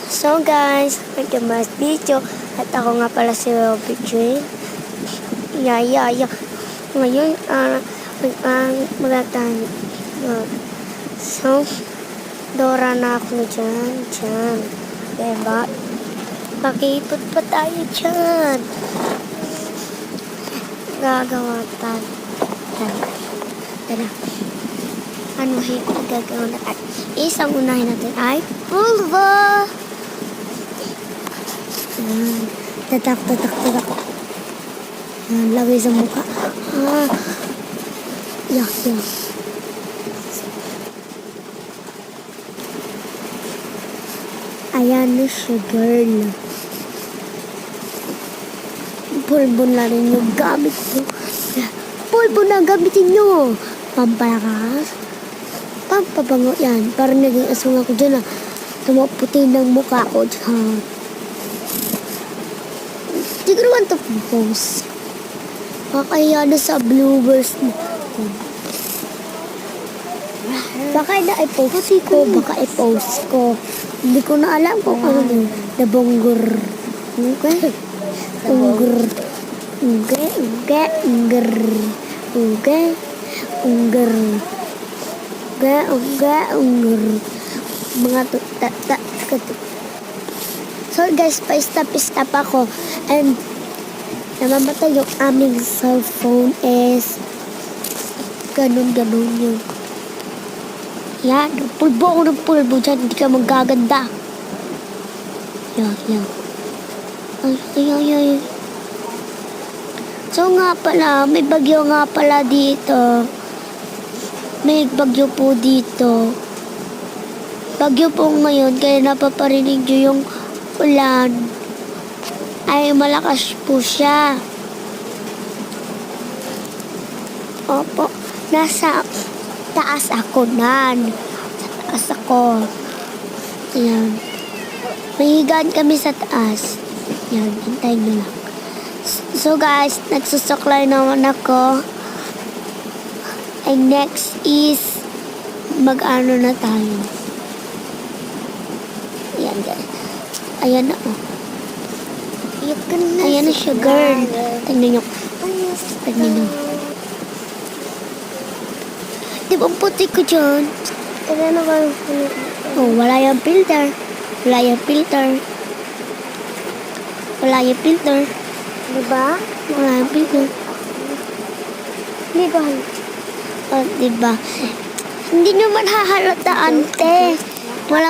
So guys, welcome to my video. At ako nga pala si Robby Jane. Ngayon, magatan. So, Dora na ako dyan. Diba? Pakipot pa tayo dyan. Gagawa tayo. Tara. Ano gagawin natin? Isang unahin natin ay vulva. Tatak. Lagay sa mukha. Yak. Ayan na siya, girl. Pulbo na rin yung gamit mo. Pulbo na gamitin nyo. Pampalakas. Pampabango yan. Parang naging asong ako dyan Tumaputi ng mukha ko dyan. Hindi ko naman ito post. Makakaya na sa viewers mo. Baka na-i-post ko. Baka i-post ko. Hindi ko na alam kung ano yun. Nabonggur. Okay? Unggur. Mga tuta. So guys, pa-stop ako. And namamatay yung aming cellphone is ganun yun. Yan, pulbo ako ng pulbo dyan. Hindi ka magaganda. Yan. Ay. So nga pala, may bagyo nga pala dito. May bagyo po dito. Bagyo po ngayon, kaya napaparinig nyo yung ulan. Ay, malakas po siya. Opo, nasa taas ako nan. Sa taas ako. Ayan. Mahigaan kami sa taas. Ayan, hintayin nyo lang. So guys, nagsusuklay naman ako. And next is mag-ano na tayo. Ayan guys. Ayan na Ayan na siya, girl. Tignan nyo. Di ba ang puti ko dyan? Wala yung filter. Diba? Wala yung filter. Diba? Diba? Hindi naman hahalata, ante.